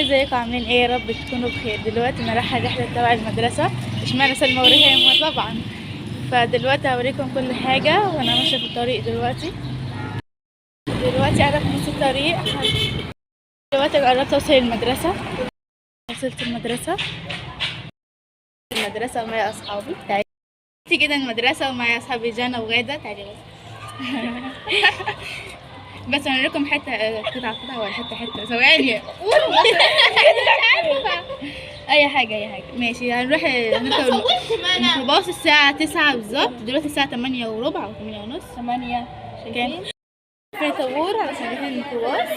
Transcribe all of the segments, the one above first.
ازيكم عاملين ايه؟ يا رب تكونوا بخير. دلوقتي انا رايحه رحله تبع المدرسه، اشمعنى سلمى وريهام طبعا. فدلوقتي هوريكم كل حاجه وانا ماشيه في الطريق. دلوقتي انا في نص الطريق. دلوقتي قربت اوصل المدرسه. وصلت المدرسه ومعايا اصحابي. تعالي كده المدرسه ومعايا اصحابي جانا وغاده. تعالي بس انا لكم حته قطعه ولا حته ثواني. اي حاجه ماشي. هنروح نركب الميكروباص الساعه 9 بالظبط. دلوقتي الساعه 8 وربع او 8 ونص. 8 كام في طابور علشان رايحين الميكروباص.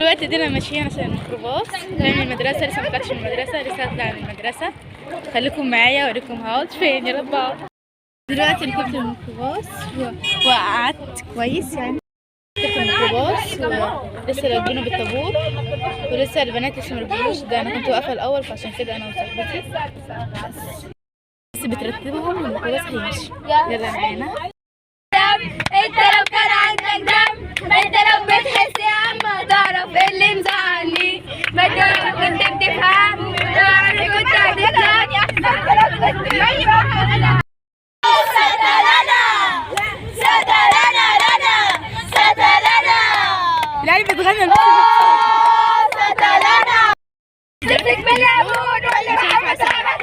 دلوقتي دينا ماشيين عشان الميكروباص. طالعين من المدرسه، لسه ما طلعتش من المدرسه، لسه هطلع من المدرسه. خليكم معايا اوريكم هقعد فين. يا رب. دلوقتي ركبت الميكروباص وقعدت كويس يعني. ركبت الميكروباص ولسه راكبينه بالطابور، ولسه البنات لسه مركبوش. ده انا كنت واقفه الاول، فعشان كده انا وصاحبتي بس بترتبهم والميكروباص هيمشي. يلا معانا. انت لو كان عندك دم، ما انت لو بتحس يا عم هتعرف ايه اللي مزعلني. ما انت لو كنت بتفهم تعرف كنت هتفهم يا احسن. لو كنت ميت العيال بتغني ستلنا جبتك بالليمون ولا محمد صاحبك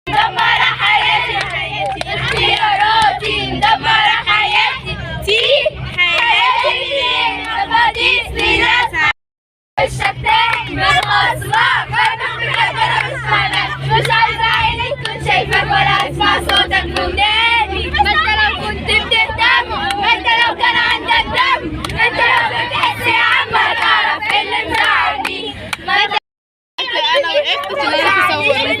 مدمرة حياتي اختياراتي مدمرة حياتي مبادئ لناس وشك تاني مرقص مش عايزة عيني تكون شايفك ولا اسمع صوتك من وداني. ما انت لو كنت بتهتم، ما انت لو كان عندك دم، انت لو بتحس يا عم هتعرف ايه اللي مزعلني. ما انت انا وقفت عشان اعرف اصور كويس.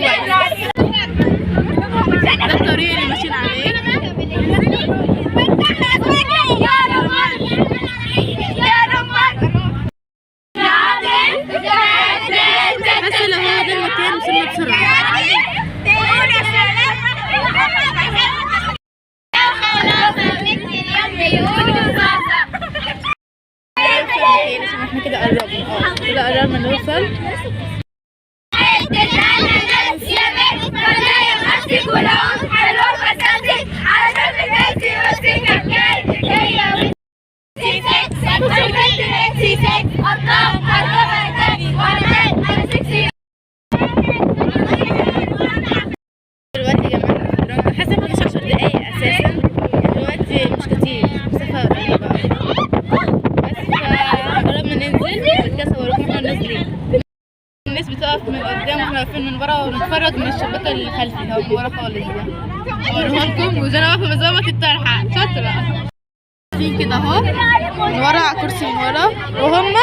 ده الطريق اللي ماشيين عليه. بس لو هو ده المكان وصلنا بسرعه. احنا كده قربنا نوصل. دلوقتي يا جماعه حسب مش 10 دقايق اساسا. دلوقتي مش كتير، مسافه قريبه بس. فقربنا ننزل بالكاسه واروح احنا نازلين. الناس بتقف من قدام واحنا واقفين من ورا ونتفرج من الشباك الخلفي اللي هو من ورا خالص ده. اوريها لكم. وجانا واقفه بظبط الطرحه شاطره. في كده اهو من ورا على كرسي من ورا، وهم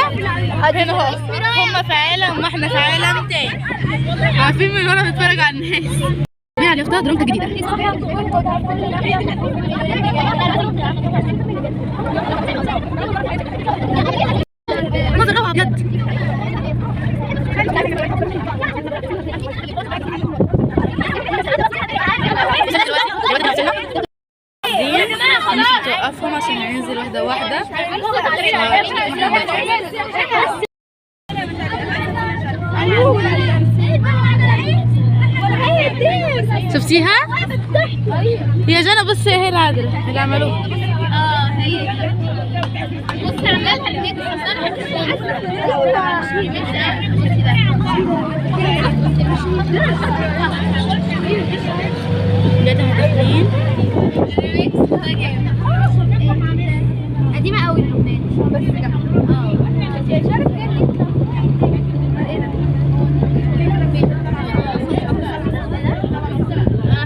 هنا اهو. هم في عالم واحنا في عالم تاني، واقفين من ورا بنتفرج على الناس. بيها اللي اختها درونكه جديده. منظر روعه بجد. مش توقفهم عشان هننزل واحدة واحدة. شفتيها؟ هي جانا. بصي هي العادلة اللي عملوها. هي بصي عملها بجد داخلين قديمة قوي بس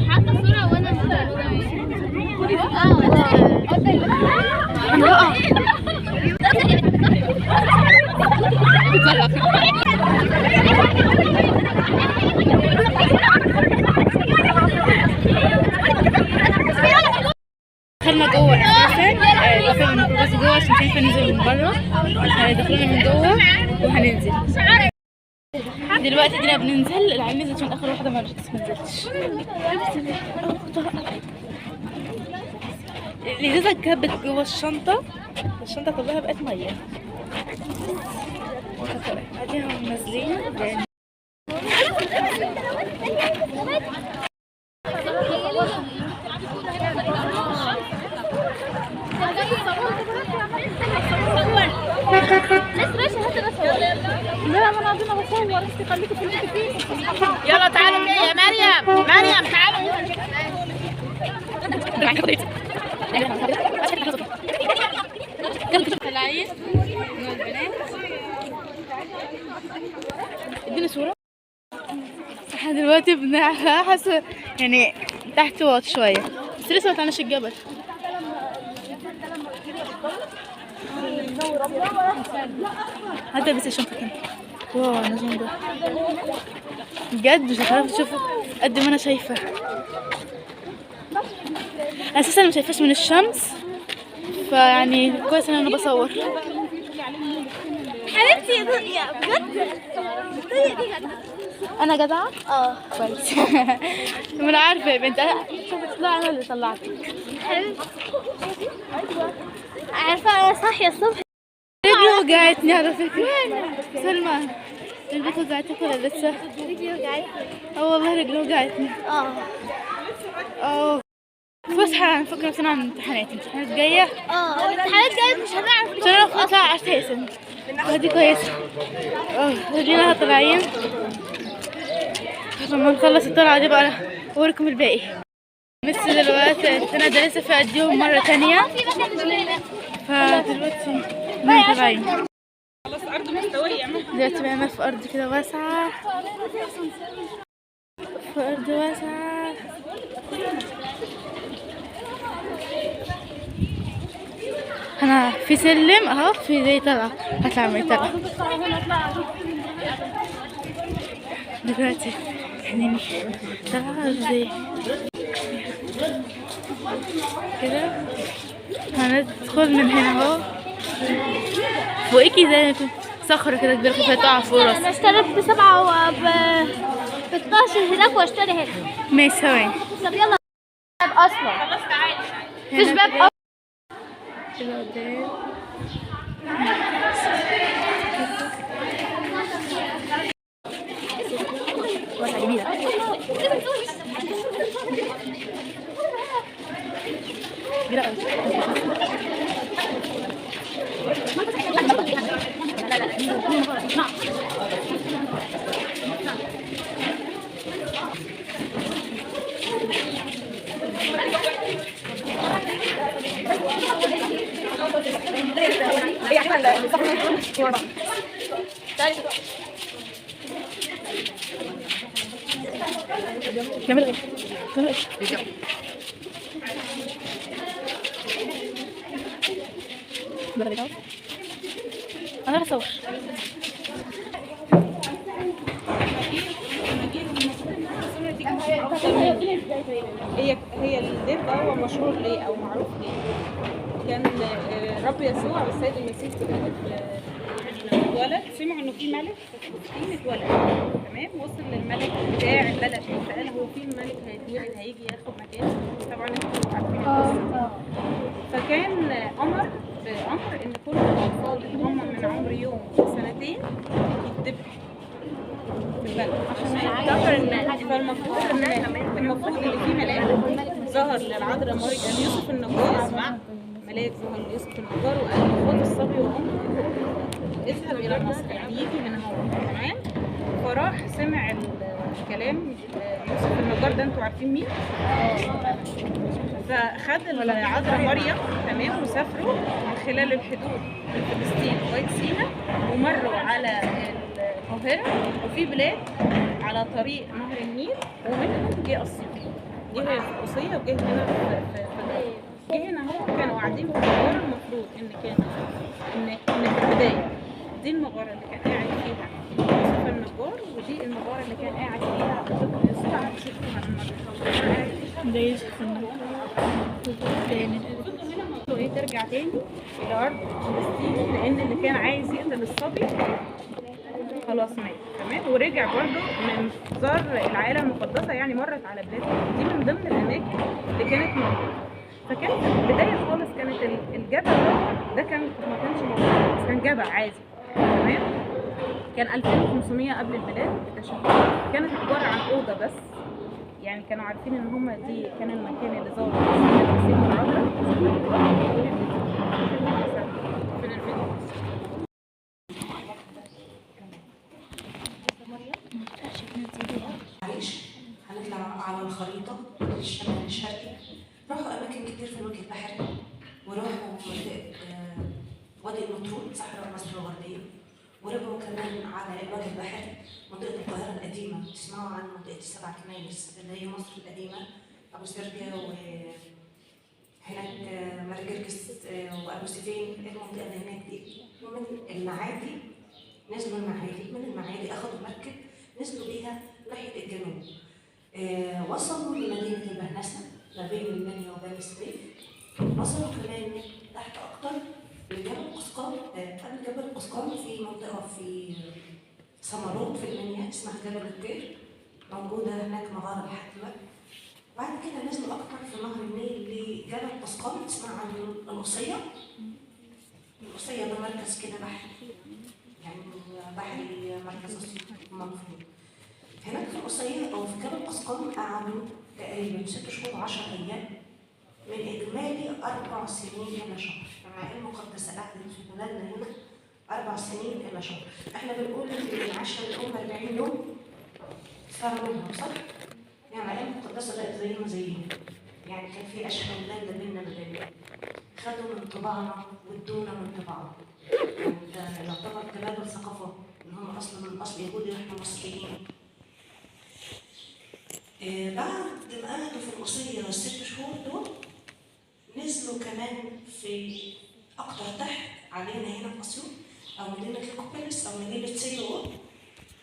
حاطة صورة وانا دخلنا جوه اساسا. دخلنا الميكروباص جوه عشان خايفه ننزل من بره. دخلنا من جوه وهننزل دلوقتي. دينا بننزل. العيال نزلت عشان اخر واحده ما نزلتش. الازازه اتكبت جوه الشنطه كلها بقت ميه. كده هم نازلين يعني. يلا تعالوا كده يا مريم، مريم تعالوا. طالعين البنات. اديني صورة. احنا دلوقتي حاسة يعني تحت واط شوية، بس لسه ما طلعناش الجبل. هات البس الشنطة كده. واو النجم ده بجد مش هتعرفوا تشوفوا قد ما انا شايفة. اساسا ما شايفاش من الشمس، فيعني كويس ان انا بصور. حبيبتي يا بجد انا جدعة؟ كويس. ما انا عارفة يا بنت، شوفي تطلعي انا اللي طلعتك. حبيبتي عارفة انا صاحية الصبح رجلي وجعتني على فكرة. سلمى رجلك وجعتك ولا لسه؟ رجلي وجعتني. والله رجلي وجعتني. فسحة نفكر نفسنا عن الامتحانات جاية. الامتحانات جاية مش هنعرف مش هنعرف نطلع اساسا، فدي كويسة. رجلينا طالعين. لما نخلص الطلعة دي بقى اوريكم الباقي. بس دلوقتي انا لسه في اديهم مرة تانية، فدلوقتي طالعين. خلاص ارض مستويه. دلوقتي بقينا في ارض كده واسعة، في ارض واسعة. انا في سلم اهو، في زي طلعة هطلع من طلعة دلوقتي. يعني طلعة زي كده. هندخل من هنا اهو، فوقيكي زي صخرة كده كبيرة كده تقع فوق راسي. انا اشتريت ب7 وب 12 هناك واشتري هنا. ماشي ثواني. طب يلا باب اصلا. خلاص تعالي. مفيش باب اصلا. كده قدام. واسعة جميلة. كبيرة أوي. جميل أوي. جميل أوي. انا راح اصور. هي الدير ده هو مشهور ليه او معروف ليه؟ كان رب يسوع والسيد المسيح لما اتولد سمعوا انه في ملك في فلسطين اتولد، تمام؟ وصل للملك بتاع البلد فسأل هو في ملك هيتولد هيجي ياخد مكانه. طبعا انتوا عارفين القصه. فكان امر ان كل الاطفال اللي هم من عمر يوم وسنتين يتذبحوا في البلد عشان يعتبر الملك. فالمفروض ان في ملاك ظهر للعذراء مريم يوسف النجار. ملاك ظهر ليوسف النجار وقال له خد الصبي وامه اذهب الى مصر، يعني يجي من هو، تمام؟ فراح سمع الكلام يوسف النجار ده، انتوا عارفين مين؟ فخد العذراء مريم، تمام، وسافروا من خلال الحدود من فلسطين لغايه سيناء، ومروا على القاهره وفي بلاد على طريق نهر النيل، ومنهم جه اسيوط. دي هي القصيه، وجه هنا جه هنا. هو كانوا قاعدين في المغاره. المفروض ان في البدايه دي المغاره اللي كان قاعد فيها يوسف النجار، ودي المغاره اللي كان قاعد فيها الطفل يسوع. هتشوفوها لما ده يوسف النجار تاني. ايه ترجع تاني لارض فلسطين، لان اللي كان عايز يقتل الصبي خلاص مات، تمام؟ ورجع برضه من زار العائله المقدسه، يعني مرت على بلاد دي من ضمن الاماكن اللي كانت موجوده. فكانت في البدايه خالص كانت الجبل ده كان ما كانش موجود، بس كان جبل عادي، تمام؟ كان 2500 قبل الميلاد اكتشفوها. كانت عبارة عن أوضة بس، يعني كانوا عارفين إن هما دي كان المكان اللي ظهر فيه العذراء في الفيديو. معلش هنطلع على الخريطة الشمال الشرقي. راحوا أماكن كتير في الوجه البحري، وراحوا منطقة وادي النطرون صحراء مصر الغربية، ورجعوا كمان على الوجه البحري منطقة القاهرة القديمة. تسمعوا عن منطقة السبع كنايس اللي هي مصر القديمة، أبو سرجة وهناك مرجرجس وأبو سيفين. المنطقة اللي هناك دي ومن المعادي نزلوا المعادي، من المعادي أخذوا مركب نزلوا بيها ناحية الجنوب. وصلوا لمدينة البهنسة ما بين المنيا وبني سويف. وصلوا كمان تحت أكتر لجبل قسقام. قبل جبل قسقام في منطقة في سمرود في المنيا اسمها جبل الطير، موجودة هناك مغارة لحد دلوقتي. بعد كده نزلوا أكتر في نهر النيل لجبل قسقام اسمها عن القصية. القصية ده مركز كده بحري، يعني بحري مركز أسيوط المنفوض. هناك في القصية أو في جبل قسقام قعدوا تقريبا 6 شهور و10 أيام من إجمالي 4 سنين إلى شهر. الرعاية المقدسة قعدت في بلادنا هنا 4 سنين إلى شهر. إحنا بنقول إن العشرة بنقوم 40 يوم صار منهم صح؟ يعني الرعاية المقدسة بقت زينا زينا، يعني كان في أشهر ولادة بينا مبادئ، خدوا من طباعنا وادونا من طباعنا. يعني يعتبر تبادل ثقافة، إن هم أصلا من أصل يهودي وإحنا مصريين. بعد ما قعدوا في القصية ال6 شهور دول نزلوا كمان في أكتر تحت علينا هنا في أسيوط أو مدينة ليكوبوليس أو مدينة سيوة.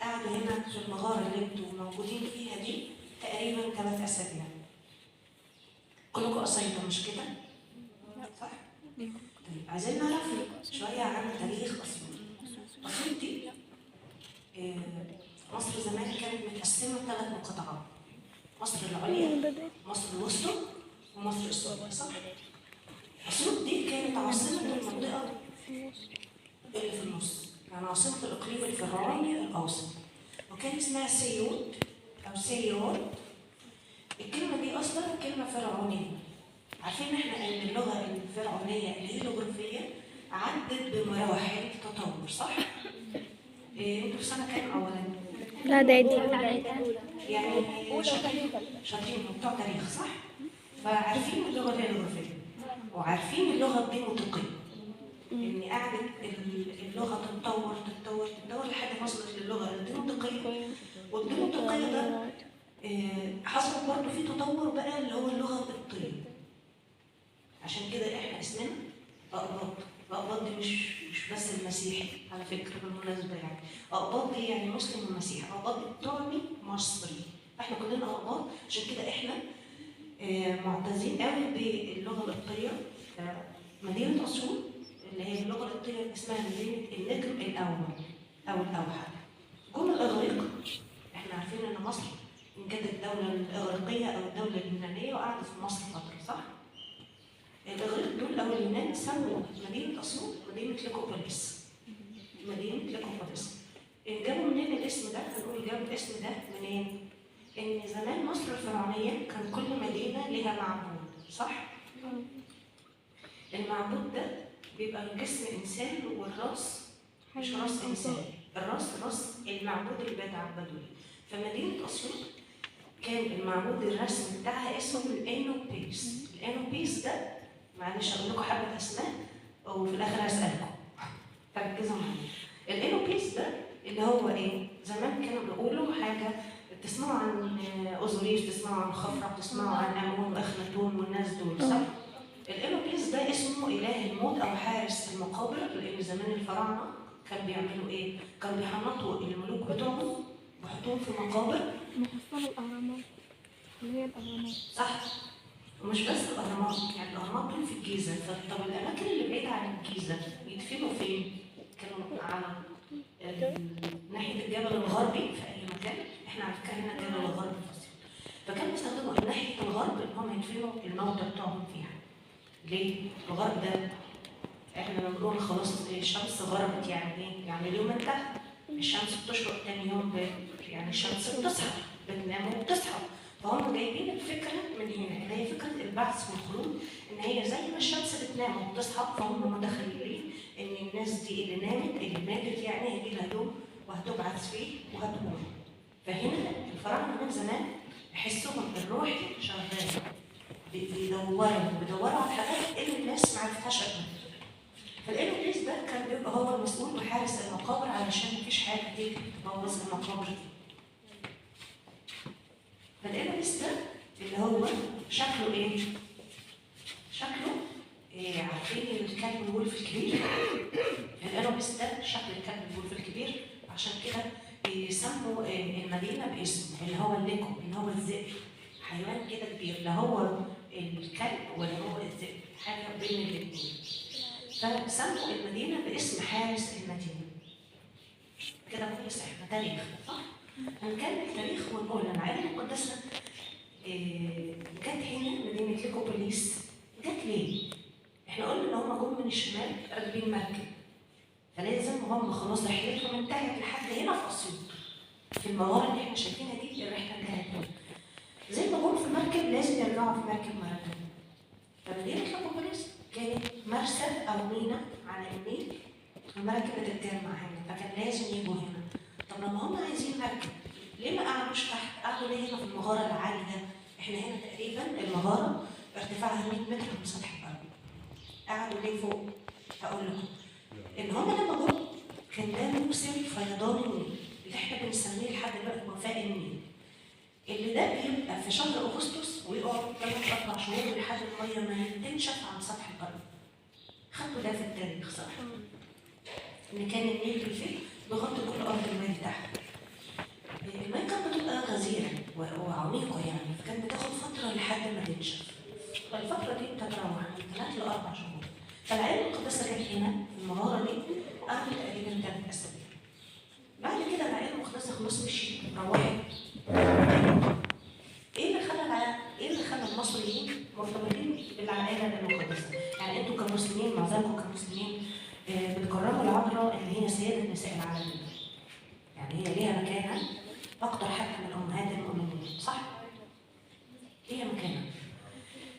قعدوا هنا في المغارة اللي انتوا موجودين فيها دي تقريبا 3 أسابيع. كلكم قصيدة مش كده؟ صح؟ طيب عايزين نعرف شوية عن تاريخ أسيوط. أسيوط دي مصر زمان كانت متقسمة 3 مقاطعات، مصر العليا، مصر الوسطى، ومصر السفلى، صح؟ أسيوط دي كانت عاصمة المنطقة اللي في النص، يعني عاصمة الإقليم الفرعوني الأوسط، وكان اسمها سيوط أو سيوط. الكلمة دي أصلا كلمة فرعونية. عارفين إحنا إن اللغة الفرعونية اللي هي لغرافية عدت بمراحل تطور، صح؟ انتوا في سنة كام أولاً؟ لا ده يعني شاطرين بتوع تاريخ صح؟ فعارفين اللغة اللغوية وعارفين اللغة الديموتيقية. إن قعدت اللغة تتطور لحد ما وصلت للغة الديموتيقية. والديموتيقية ده حصل برضه في تطور بقى اللي هو اللغة القبطية. عشان كده إحنا اسمنا أقباط. أقباط دي مش بس المسيحي على فكرة بالمناسبة، يعني أقباط دي يعني مسلم ومسيحي. أقباط بتعني مصري، احنا كلنا أقباط. عشان كده احنا معتزين قوي باللغة القبطية. مدينة أسيوط اللي هي اللغة القبطية اسمها مدينة النجم الأول أو الأوحد. جم الإغريق، احنا عارفين إن مصر كانت الدولة الإغريقية أو الدولة اليونانية وقعدت في مصر فترة صح؟ الإغريق دول أو اليونان سموا مدينة أسيوط مدينة ليكوبوليس. مدينة ليكوبوليس. جابوا منين الاسم ده؟ هنقول جابوا الاسم ده منين؟ إن زمان مصر الفرعونية كان كل مدينة لها معبود، صح؟ المعبود ده بيبقى جسم إنسان والراس مش راس إنسان، الراس راس المعبود اللي بيتعبدوا. فمدينة أسيوط كان المعبود الرسمي بتاعها اسمه الأنوبيس. الأنوبيس ده معلش أقول لكم حبة أسماء وفي الآخر هسألكم فركزوا معايا. الأنوبيس ده اللي هو إيه؟ زمان كانوا بيقولوا حاجة، تسمعوا عن أوزوريس، تسمعوا عن خفرع، تسمعوا عن أمون وأخناتون والناس دول صح؟ الأنوبيس ده اسمه إله الموت أو حارس المقابر، لأن زمان الفراعنة كانوا بيعملوا إيه؟ كانوا بيحنطوا الملوك بتوعهم ويحطوهم في مقابر. محصلة الأهرامات اللي هي الأهرامات صح؟ ومش بس الأهرامات، يعني الأهرامات دول في الجيزة. طب الأماكن اللي بعيدة عن الجيزة يدفنوا فين؟ كانوا على ناحية الجبل الغربي في أي مكان. إحنا على فكرة هنا الجبل الغربي في أسيوط. فكانوا بيستخدموا ناحية الغرب إن هم يدفنوا الموتى بتوعهم فيها. ليه؟ الغرب ده إحنا لما بنقول خلاص الشمس غربت يعني إيه؟ يعني اليوم انتهى. الشمس بتشرق تاني يوم يعني الشمس بتصحى، بتنام وبتصحى. فهم جايبين الفكره من هنا اللي هي فكره البعث والخلود، ان هي زي ما الشمس بتنام وبتصحى، فهم متخيلين ان الناس دي اللي نامت اللي ماتت يعني هيجي لها يوم وهتبعث فيه وهتقوم. فهنا الفراعنه من زمان يحسهم الروح دي شغاله، بيدوروا على الحاجات اللي الناس ما عرفتهاش قبل. فالإبليس ده كان بيبقى هو المسؤول وحارس المقابر علشان مفيش حاجه تيجي تبوظ المقابر دي. فالإبليس ده اللي هو شكله ايه؟ شكله إيه؟ عارفين الكلب الولف الكبير؟ الإبليس ده شكل الكلب الولف الكبير، عشان كده بيسموا المدينه باسم اللي هو الليكو، اللي هو الذئب، حيوان كده كبير، لا هو الكلب ولا هو الذئب، حاجه بين الاثنين. فسموا المدينه باسم حارس المدينه. كده كويس، احنا تاريخ صح؟ هنكمل التاريخ ونقول العائله المقدسه جت هنا مدينه ليكوبوليس. جت ليه؟ احنا قلنا ان هم جم من الشمال راكبين مركب، فلازم هم خلاص رحلتهم انتهت لحد هنا في اسيوط. في المغاره اللي احنا شايفينها دي الرحله انتهت. زي ما جم في مركب لازم يرجعوا في مركب مره ثانيه. فمدينه ليكوبوليس كانت مرسى او ميناء على النيل، المراكب بتتجمع هنا، فكان لازم يجوا هنا. طب لما هم عايزين مركب ليه ما قعدوش تحت؟ قعدوا ليه هنا في المغاره العاليه؟ احنا هنا تقريبا المغاره ارتفاعها 100 متر من سطح الارض. قعدوا ليه فوق؟ هقول لكم ان هم لما جم كان ده موسم فيضان النيل اللي احنا بنسميه لحد دلوقتي وفاء النيل، اللي ده بيبقى في شهر اغسطس ويقعد 3-4 شهور لحد الميه ما تنشف عن سطح الارض. خدوا ده في التاريخ صح؟ ان كان النيل بيفيض بيغطي كل ارض الماء تحت. الماء كانت بتبقى غزيره وعميقه يعني، فكانت بتاخد فتره لحد ما تنشف. الفتره دي بتتراوح من 3 ل4 شهور. فالعائله المقدسه كانت هنا في المغاره دي قعدت تقريبا 3 اسابيع. بعد كده العائله المقدسه خلاص مشيت روحت. ايه اللي خلى المصريين مرتبطين بالعائله المقدسه؟ يعني انتوا كمسلمين، معظمكم كمسلمين بتكرموا العذراء اللي هي سيده نساء العالمين. يعني هي ليها مكانه اكتر حتى من امهات المؤمنين، صح؟ ليها مكانه.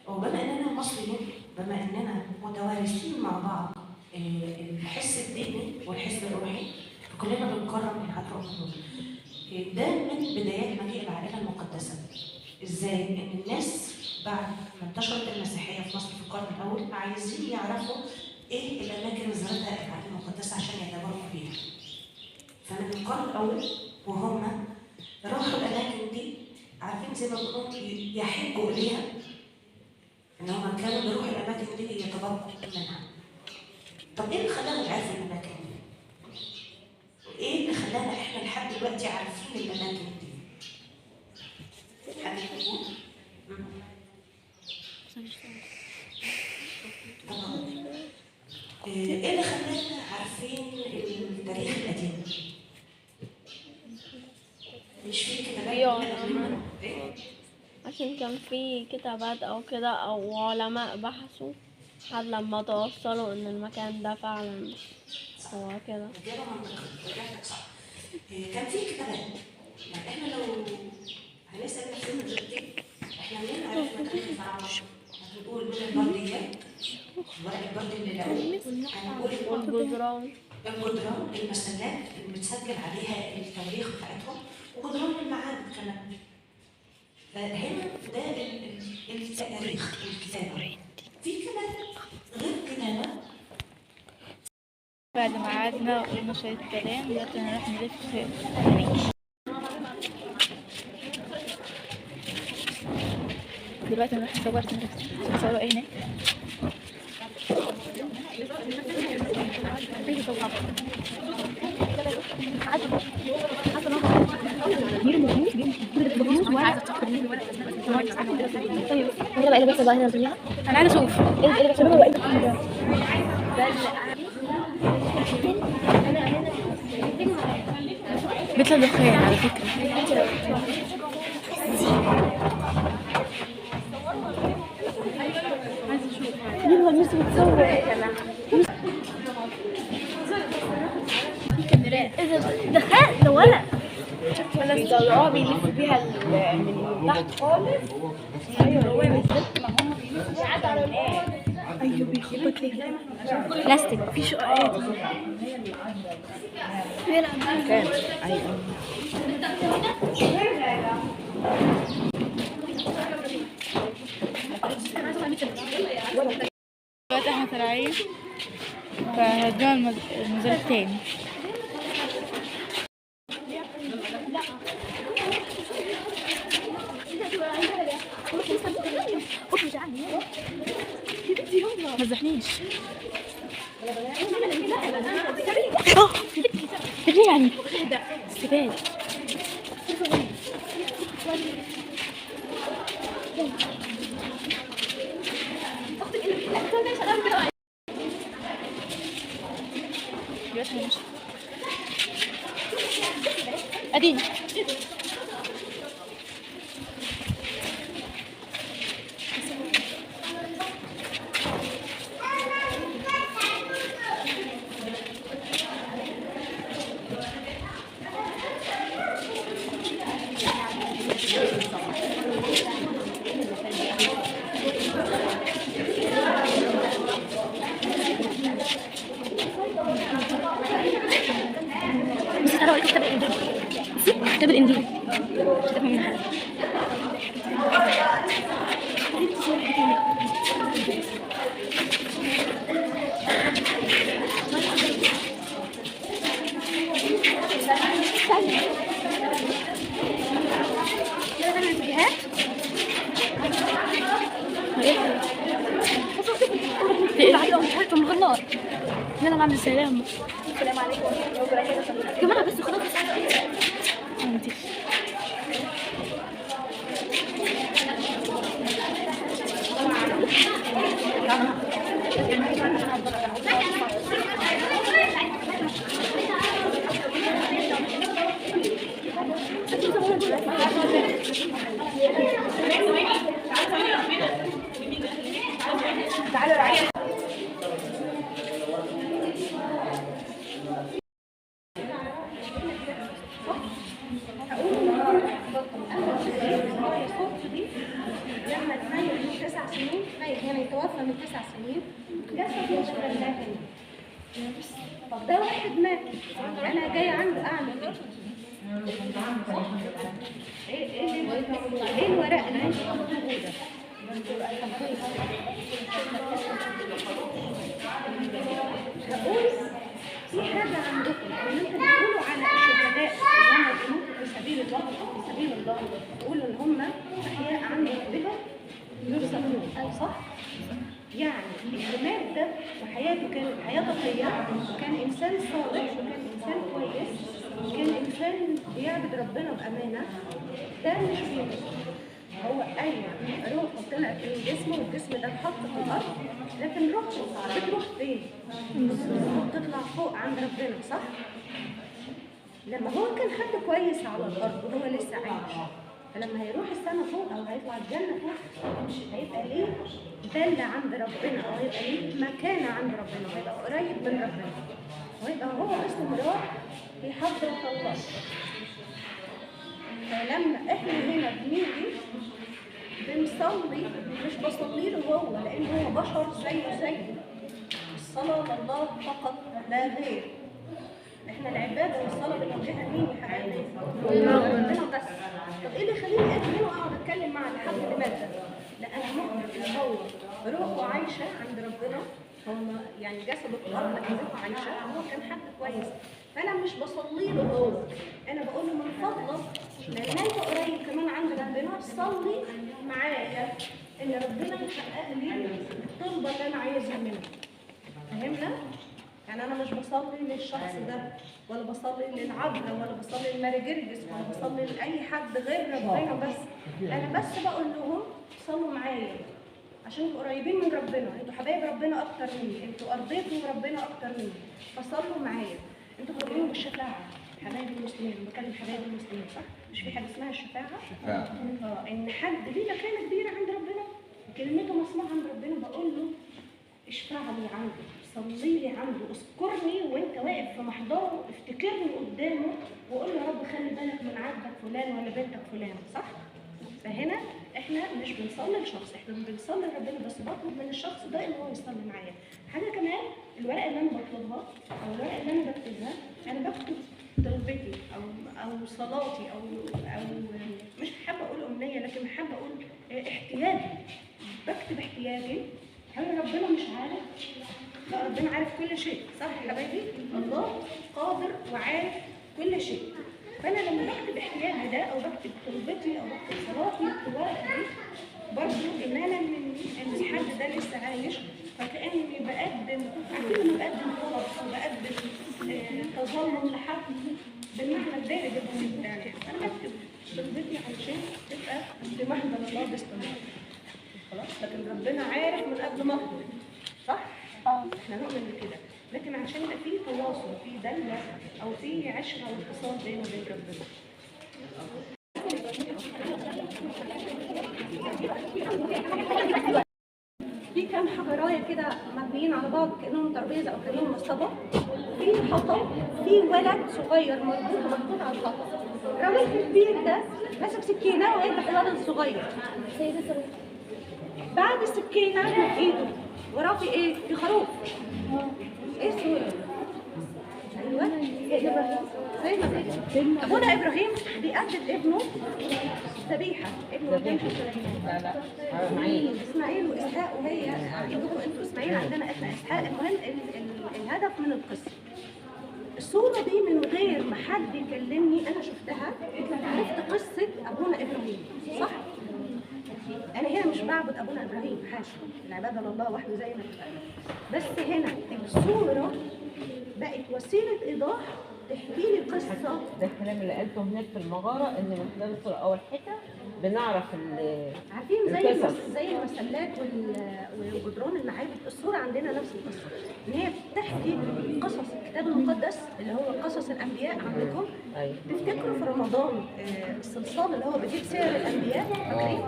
وبما اننا المصريين، بما اننا متوارثين مع بعض الحس الديني والحس الروحي، فكلنا بنكرم العذراء والنور. ده من بدايات مجيء العائله المقدسه. ازاي؟ ان الناس بعد ما انتشرت المسيحيه في مصر في القرن الاول عايزين يعرفوا ايه الاماكن اللي زارتها العائله المقدسه عشان يتبركوا بيها. فمن القرن الاول وهم راحوا الاماكن دي، عارفين زي ما بنقول يحجوا اليها، ان هم كانوا بيروحوا الاماكن دي يتبركوا منها. طب ايه اللي خلاهم يعرفوا الاماكن دي؟ ايه اللي خلانا احنا لحد دلوقتي عارفين الاماكن دي؟ حد يقول؟ ايه اللي خلانا عارفين التاريخ القديم؟ مش في كتابات قديمة؟ عشان كان في كتابات او كده او علماء بحثوا لحد لما توصلوا ان المكان ده فعلا هو كده. إجابة منطقية، إجابتك صح. كان في كتابات، يعني إحنا لو هنسأل نفسنا دلوقتي إحنا منين عرفنا تاريخ الفراعنة؟ هنقول من البرديات، ورق البرد اللي لقوه، هنقول الجدران، المسلات اللي بتسجل عليها التاريخ بتاعتهم، وجدران المعابد كمان. فهنا ده التاريخ، الكتابة. في كمان غير كتابة. بعد ما قعدنا وقلنا شوية كلام دلوقتي هنروح نلف في دلوقتي هنروح نصور ايه هناك. انا عايزه اشوف بيطلع دخان على فكره. إذا دخلت ولا بيطلعوها بيلف بيها من تحت خالص. ايوه هو بالظبط ما هم بيلفوا على الناس. ايوه بيخبط ليه بلاستيك في شقات كام؟ ايوه دلوقتي احنا طالعين فهدونا المزار التاني. ما تزحنيش ليه يعني استفاد اديني بس انا قلت كتاب الانجيل كتاب الانجيل كتاب من حاجه يلا نعمل سلام. السلام عليكم ورحمه الله وبركاته. يا جماعه بس خلاص انت لما اتميز من 9 سنين يعني توفى من 9 سنين جسد مش خلاه هنا. طب ده واحد مات انا جاي عنده اعمل ايه الورق اللي انت كاتبه ده؟ هقول في حاجه عندكم ان انتوا بتقولوا على الشهداء اللي هم بيموتوا في سبيل الله في سبيل الله تقولوا ان هم احياء عند ربهم يرزقون صح؟ يعني اللي مات ده وحياته كانت حياه طبيعيه وكان انسان صالح وكان انسان كويس وكان انسان بيعبد ربنا بامانه ده مش بيموت. هو ايوه روحه طلعت من جسمه والجسم ده اتحط في الارض لكن روحه بتروح فين؟ بتطلع فوق عند ربنا صح؟ لما هو كان حد كويس على الارض وهو لسه عايش فلما هيروح السما فوق او هيطلع الجنه فوق هيبقى ليه دل عند ربنا او هيبقى ليه مكانه عند ربنا وهيبقى قريب من ربنا وهيبقى هو اصلا راح في حضره الله. فلما احنا هنا بنيجي بنصلي مش بصلي له هو لان هو بشر زيه زيه. الصلاه لله فقط لا غير. احنا العباده والصلاه بنوجهها مين يا حبايبي؟ ربنا بس. طب ايه اللي يخليني اجي هنا واقعد اتكلم مع الحد اللي مات ده؟ لا انا مؤمن ان هو روحه عايشه عند ربنا هو يعني جسده في الارض لكن روحه عايشه هو كان حد كويس فانا مش بصلي له هو انا بقول له من فضلك لان انت قريب كمان عند ربنا صلي معايا ان ربنا يحقق لي الطلبه اللي انا عايزها منه. فهمنا؟ يعني انا مش بصلي للشخص ده ولا بصلي للعبد ولا بصلي لماري جرجس ولا بصلي لاي حد غير ربنا بس انا بس بقول لهم صلوا معايا عشان انتوا قريبين من ربنا انتوا حبايب ربنا اكتر مني انتوا ارضيتوا ربنا اكتر مني فصلوا معايا انتوا بتؤمنوا بالشفاعه حبايب المسلمين بكلم حبايب المسلمين صح؟ مش في حاجه اسمها الشفاعه؟ ان حد ليه مكانه كبيره عند ربنا كلمته مسموعه عند ربنا بقول له اشفع لي عنده صلي لي عنده اذكرني وانت واقف في محضره افتكرني قدامه وقول له يا رب خلي بالك من عبدك فلان ولا بنتك فلان، صح؟ فهنا احنا مش بنصلي لشخص، احنا بنصلي لربنا، بس بطلب من الشخص ده ان هو يصلي معايا. حاجه كمان، الورقه اللي انا بطلبها او الورقه اللي انا بكتبها، انا بكتب طلبتي او صلاتي او مش حابه اقول امنيه، لكن حابه اقول احتياجي. بكتب احتياجي. هل ربنا مش عارف؟ لا، ربنا عارف كل شيء، صح يا حبايبي؟ الله قادر وعارف كل شيء. فانا لما بكتب احتياجي ده او بكتب طلبتي او بكتب صلاتي في الورقه دي، برضه ان انا ان الحد ده لسه عايش، فكاني بقدم، عارفين لما بقدم طلب او بقدم تظلم لحد بالمعنى الدارج البسيط بتاعنا. انا بكتب طلبتي علشان تبقى بمحضر الله باستمرار. خلاص، لكن ربنا عارف من قبل ما اطلب، صح؟ احنا نؤمن بكده، لكن عشان يبقى في تواصل، في دلة او في عشره واتصال بينه وبين ربنا. في كام حجرايه كده مبنيين على بعض كانهم ترابيزه او كانهم مصطبه، في حطب، في ولد صغير مربوط على الحطب. الراجل الكبير ده ماسك سكينه ويذبح الولد الصغير. بعد السكينه في ايده وراه في ايه؟ في خروف. ايه الصوره؟ ايوه زي ما ابونا ابراهيم بيقدم ابنه ذبيحه. ابنه ما كانش اسماعيل واسحاق، وهي عندكم انتوا اسماعيل، عندنا احنا اسحاق. المهم الهدف من القصه، الصوره دي من غير ما حد يكلمني انا شفتها، عرفت قصه ابونا ابراهيم، صح؟ أنا هنا مش بعبد أبونا إبراهيم، حاشا، العبادة لله وحده زي ما اتفقنا. بس هنا الصورة بقت وسيلة إيضاح تحكي لي قصة. ده الكلام اللي قالته هناك في المغارة، إن من خلال الصورة أول حتة بنعرف عارفين زي المسلات والجدران المعابد، الصورة عندنا نفس القصة، إن هي بتحكي قصص الكتاب المقدس اللي هو قصص الأنبياء عندكم. أيوة. تفتكروا في رمضان الصلصال اللي هو بيجيب سير الأنبياء، فاكرين؟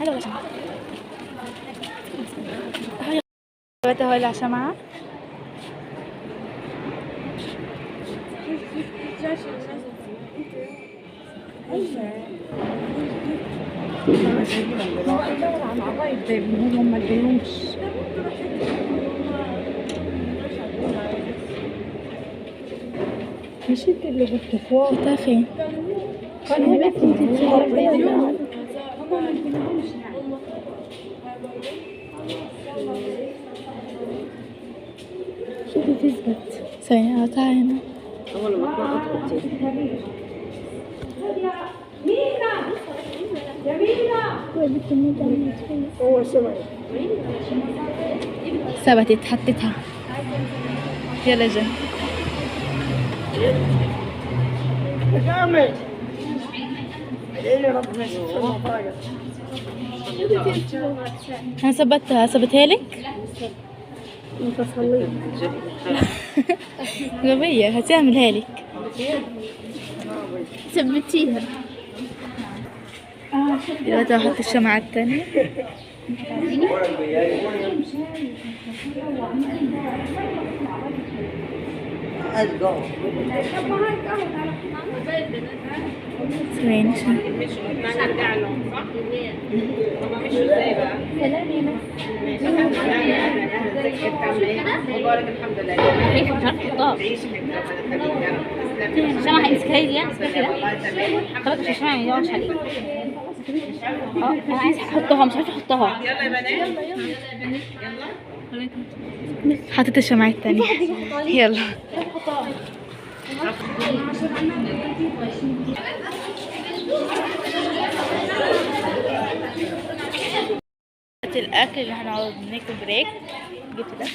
حلو شمعة. هولع شمعة. هم ما اديهمش. مش انت اللي بتخوض فين؟ كان هناك شوفي تثبت ثانية تعالي هنا. أول ما أطلع أدخل تاني. هو ثبتت حطيتها. يلا جاي. انا ثبتها لك. غبية هتعملها لك. ثبتيها. دلوقتي هحط الشمعة التانية. ثواني نرجع لهم، صح؟ هما مشوا ازاي بقى؟ سلام يا مبارك الحمد لله. كيف مش عارفه احطها؟ الشمعة هيمسكها لي يعني كده؟ خلاص مش الشمعة ما يقعش عليه. انا عايزه احطها، مش عارفه احطها. يلا يا بنات. يلا. حطيت الشمعة التانية. يلا. الاكل اللي هنقعد ناكل بريك. جبت ده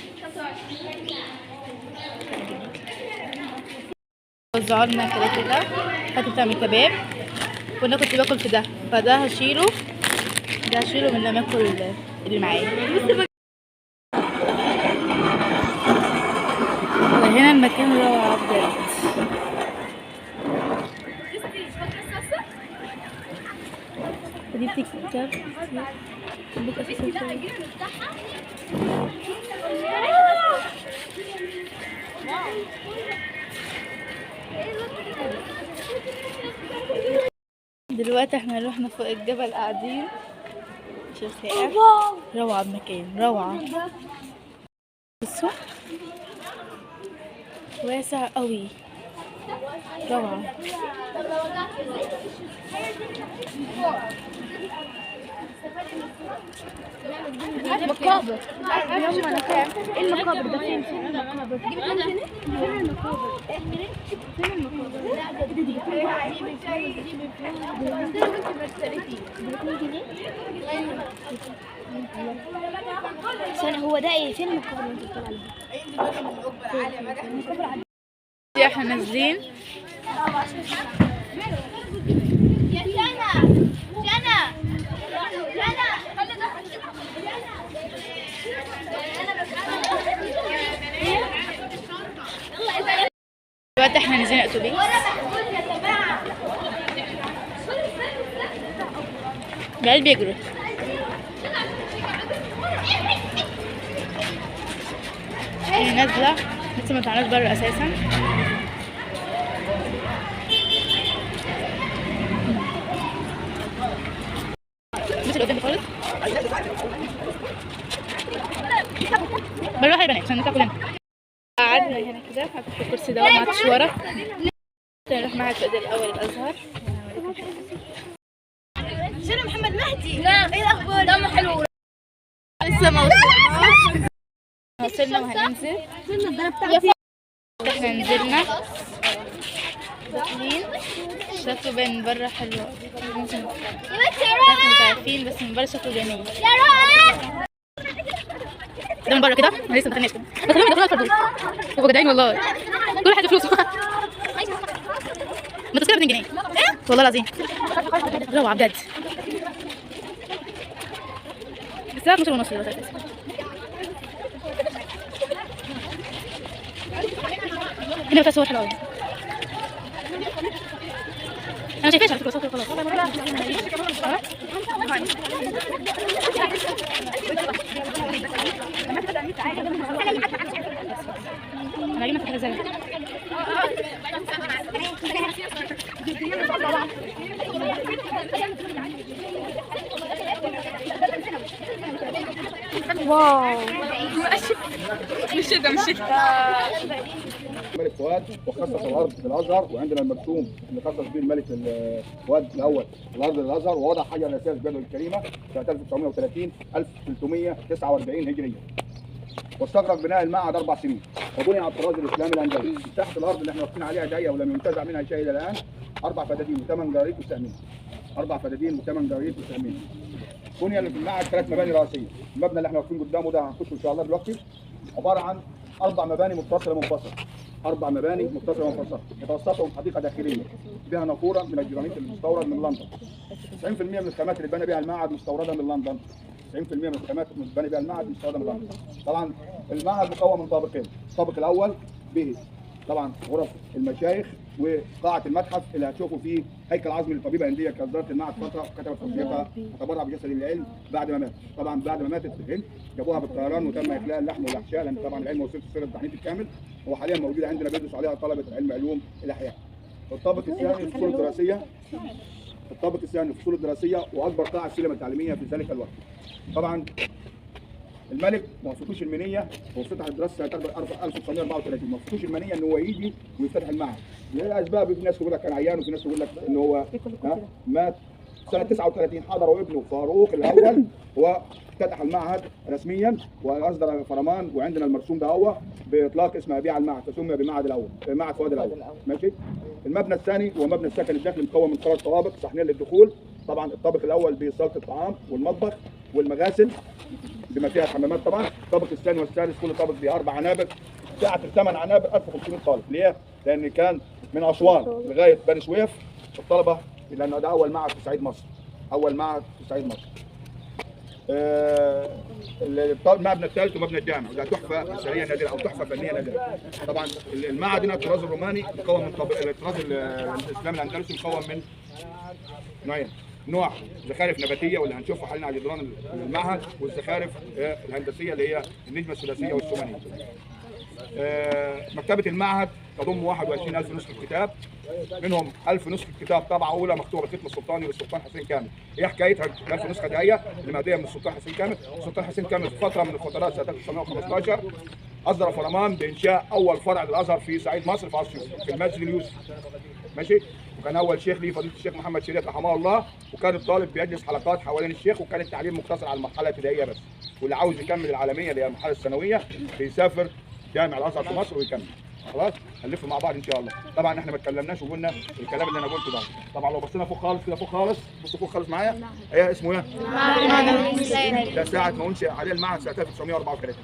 وزعوا لنا كده حته بتعمل كباب، وانا كنت باكل في ده، فده هشيله، ده هشيله من لما اكل اللي معايا. دلوقتي احنا رحنا فوق الجبل قاعدين. شوف ساقع. روعة المكان، روعة. بصوا واسع قوي، روعة. مقابر. يوم انا كام؟ ايه المقابر ده؟ فين المقابر؟ فين المقابر؟ فين المقابر؟ لا هو ده ايه؟ فين المقابر اللي انت بتقول عليها؟ احنا نازلين. يا جنى دلوقتي احنا نازلين اتوبيس. العيال بيجروا. هي نازلة لسه ما طلعناش بره اساسا. مش اللي قدامي خالص. بالراحة يا بنات عشان نطلع كلنا. قعدنا هنا كده في الكرسي ده وما عادش ورا. نروح معهد فؤاد الأول الأزهر. شنو محمد مهدي؟ نعم. ايه الاخبار؟ دمه حلو. لسه ما وصلنا. وصلنا وهننزل. احنا نزلنا داخلين. شكله باين من بره حلو. ممكن مش عارفين بس من بره شكله جميل. ده من بره كده انا لسه ما دخلناش كده. بس خلينا ندخل الفردوس. يبقوا جدعين والله. كل حاجه فلوس. ما تذكره ب 2 جنيه. ايه؟ والله العظيم. روعه بجد. الساعه 12:30 دلوقتي. هنا بتاع صور حلوه. انا شايفاش على فكره صوتي خلاص. انا جايبه فكره زي واو. مش الملك فؤاد وخصص الارض للازهر، وعندنا المرسوم اللي خصص به الملك فؤاد الاول الارض للازهر، ووضع حجر الاساس بيده الكريمه سنه 1930 1349 هجريه. واستغرق بناء المعهد 4 سنين، وبني على الطراز الاسلامي الاندلسي. مساحه الارض اللي احنا واقفين عليها ضيقه ولم ينتزع منها شيء الى الان 4 فدادين و8 جراريط وسهمين. 4 فدادين و8 جراريط وسهمين. بني اللي في المعهد 3 مباني رئيسيه. المبنى اللي احنا واقفين قدامه ده هنخشه ان شاء الله دلوقتي عباره عن 4 مباني متصله منفصله. 4 مباني متصله منفصله يتوسطهم حديقه داخليه فيها نافوره من الجرانيت المستورد من لندن. 90% من الخامات اللي بنى بها المعهد مستورده من لندن. 90% من الخامات اللي بنى بها المعهد مستورده من لندن. طبعا المعهد مكون من طابقين، الطابق الاول به طبعا غرف المشايخ وقاعه المتحف اللي هتشوفوا فيه هيكل عظمي للطبيبه هنديه كانت المعهد فتره وكتبت توصيتها وتبرع بجسد العلم بعد ما مات. طبعا بعد ما ماتت في الهند جابوها بالطيران وتم اخلاء اللحم والاحشاء، لان طبعا العلم وصل سر التحنيط الكامل، وحاليا موجوده عندنا بيدرس عليها طلبه علم علوم الاحياء. الطابق الثاني الفصول الدراسيه. الطابق الثاني الفصول الدراسيه واكبر قاعه سينما تعليميه في ذلك الوقت. طبعا الملك ما وصلتوش المنيه، هو فتح الدراسه سنه 1934، ما وصلتوش المنيه ان هو يجي ويفتح المعهد لاسباب. في ناس تقول لك كان عيان، وفي ناس تقول لك ان هو مات سنه 39. حضروا ابنه فاروق الاول وافتتح المعهد رسميا واصدر فرمان، وعندنا المرسوم ده هو باطلاق اسم ابيع المعهد، فسمي بمعهد الاول، معهد فؤاد الاول. ماشي. المبنى الثاني هو مبنى السكن الداخلي مكون من 3 طوابق، صحنين للدخول. طبعا الطابق الاول بصاله الطعام والمطبخ والمغاسل بما فيها الحمامات. طبعا الطابق الثاني والثالث كل طابق ب4 عنابر، سعه ال8 عنابر 1500 طالب. ليه؟ لان كان من اسوان لغايه بني سويف الطلبه، لانه ده اول معهد في صعيد مصر. اول معهد في صعيد مصر. المبنى الثالث ومبنى الجامع، وده تحفه اثريه نادره او تحفه فنيه نادره. طبعا المعهد هنا الطراز الروماني مكون من الطراز الاسلامي الاندلسي مكون من نوعين، نوع زخارف نباتيه واللي هنشوفها حاليا على جدران المعهد، والزخارف الهندسيه اللي هي النجمه الثلاثيه والثمانيه. مكتبه المعهد تضم 21,000 نسخه كتاب، منهم 1000 نسخه كتاب طبعه اولى مكتوبه بالختم السلطاني للسلطان حسين كامل. هي حكايتها 1000 نسخه دهيه اللي مهديه من السلطان حسين كامل. السلطان حسين كامل في فتره من الفترات سنه 1915 اصدر فرمان بانشاء اول فرع للازهر في صعيد مصر في اسيوط في المسجد اليوسف. ماشي؟ وكان اول شيخ ليه فضيله الشيخ محمد شريف رحمه الله، وكان الطالب بيجلس حلقات حوالين الشيخ، وكان التعليم مقتصر على المرحله الابتدائيه بس، واللي عاوز يكمل العالميه اللي هي المرحله الثانويه بيسافر جامع الازهر في مصر ويكمل. خلاص هنلف مع بعض ان شاء الله. طبعا احنا ما اتكلمناش وقلنا الكلام اللي انا قلته ده. طبعا لو بصينا فوق خالص كده، فوق خالص، بصوا فوق خالص معايا، ايه اسمه ايه؟ ده ساعه ما انشئ عليه المعهد سنه 1934.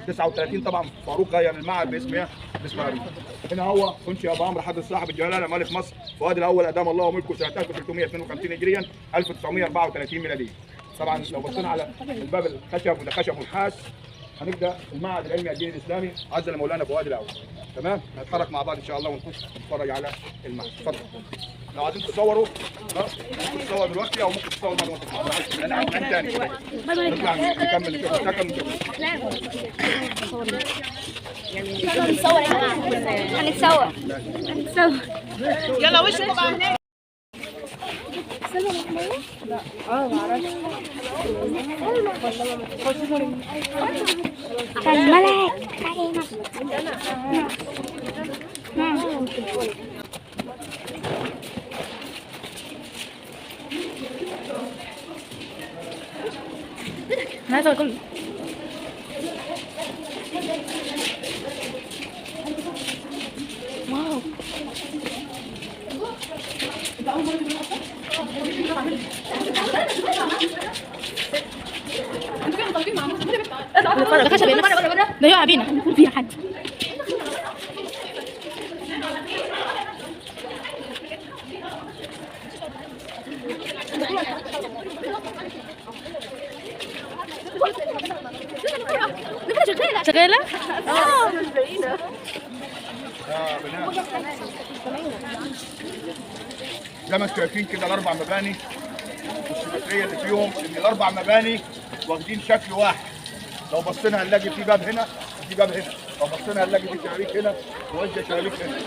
39 طبعا فاروق غير المعهد باسم ايه؟ باسم ابي. هنا هو انشئ بامر حضره صاحب الجلاله ملك مصر فؤاد الاول ادام الله وملكه سنه 1352 هجريا 1934 ميلاديا. طبعا لو بصينا على الباب الخشب وده خشب نحاس، هنبدا المعهد العلمي الديني الاسلامي عزل مولانا فؤاد الاول. تمام؟ هنتحرك مع بعض ان شاء الله ونخش نتفرج على المعهد. اتفضل. لو عايزين تصوروا ممكن تصور دلوقتي او ممكن تصور بعد ما تطلع. انا عايز تاني نطلع نكمل هنتصور يا جماعه، هنتصور يلا وشكم بقى هناك. الملك ماذا كله؟ واو ده خشب يا ناس، ده يقع بينا فيها حد. شغالة؟ زي ما انتم شايفين كده الاربع مباني والسيمتريه اللي فيهم، ان الاربع مباني واخدين شكل واحد. لو بصينا هنلاقي في باب هنا وفي باب هنا، لو بصينا هنلاقي في شبابيك هنا ووجه شبابيك هنا،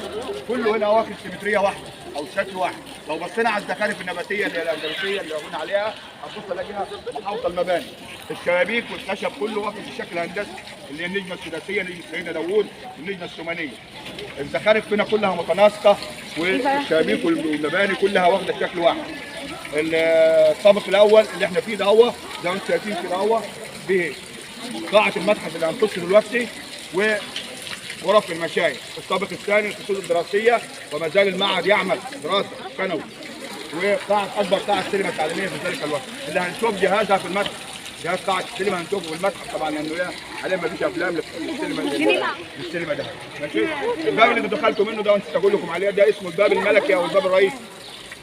كله هنا واخد سيمتريه واحده او شكل واحد. لو بصينا على الزخارف النباتيه اللي هي الاندلسيه اللي قلنا عليها هتبص تلاقيها محاوطه المباني. الشبابيك والخشب كله واخد الشكل الهندسي اللي هي النجمه السداسيه اللي سيدنا داوود والنجمه الثمانيه. الزخارف هنا كلها متناسقه والشبابيك والمباني كلها واخده شكل واحد. الطابق الاول اللي احنا فيه ده هو زي ما انتم شايفين كده هو بقاعه المتحف اللي هنخش دلوقتي وغرف المشايخ. الطابق الثاني الفصول الدراسيه وما زال المعهد يعمل دراسه سنوي، وقاعه اكبر قاعه سينما تعليميه في ذلك الوقت اللي هنشوف جهازها في المتحف. جهاز قاعه السينما هنشوفه في المتحف طبعا لانه عليه ما فيش افلام للسينما ده. ماشي؟ الباب اللي انتوا دخلتوا منه ده ونسيت اقول لكم عليه ده اسمه الباب الملكي او الباب الرئيسي.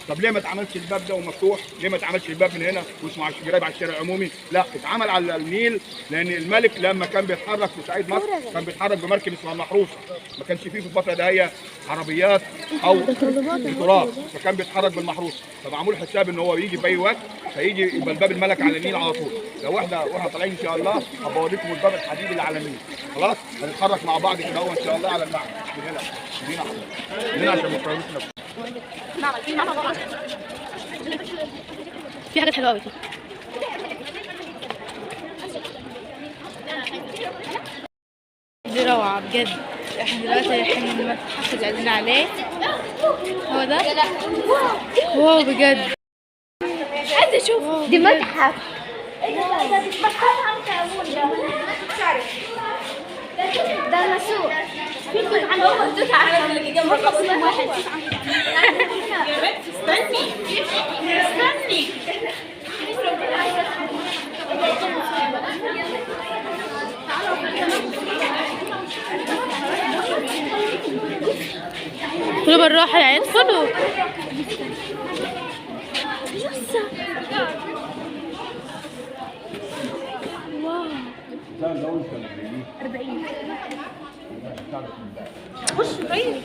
طب ليه ما اتعملش الباب ده ومفتوح؟ ليه ما اتعملش الباب من هنا واسمه قريب على الشارع العمومي؟ لا، اتعمل على النيل لان الملك لما كان بيتحرك في صعيد مصر كان بيتحرك بمركب اسمها المحروسه، ما كانش فيه في الفتره دهية عربيات او قطارات، فكان بيتحرك بالمحروسه، فمعمول حساب ان هو بيجي في اي وقت فيجي يبقى الباب الملك على النيل على طول. لو واحنا طالعين ان شاء الله هبقى اوريكم الباب الحديدي اللي على النيل. خلاص؟ هنتحرك مع بعض كده هو ان شاء الله على المعبد من هنا عشان ما تفهموش نفسكم. في حاجات حلوه قوي دي روعه بجد. احنا دلوقتي رايحين المتحف اللي قاعدين عليه هو ده. واو بجد عايزه اشوف دي متحف. ده مسوق في كل عن اول دوت على اللي جنب رقم واحد. استني كله بالراحه يعني ادخلوا. واو 40 خش طيب.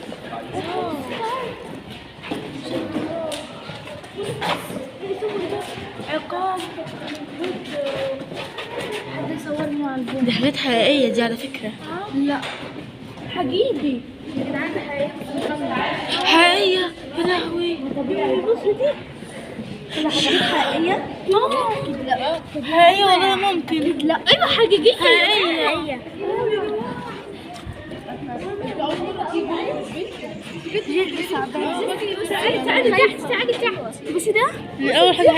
عقاب حد يصورني على الفيديو. دي حاجات حقيقية دي على فكرة. لا حقيقي يا جدعان، ده حقيقي. حقيقية يا لهوي. طبيعي. بص دي حاجات حقيقية. لا حقيقية والله ممكن. لا ايوه حقيقية. حقيقية. تعالي تحت، تعالي تحت. بصي ده من أول حاجة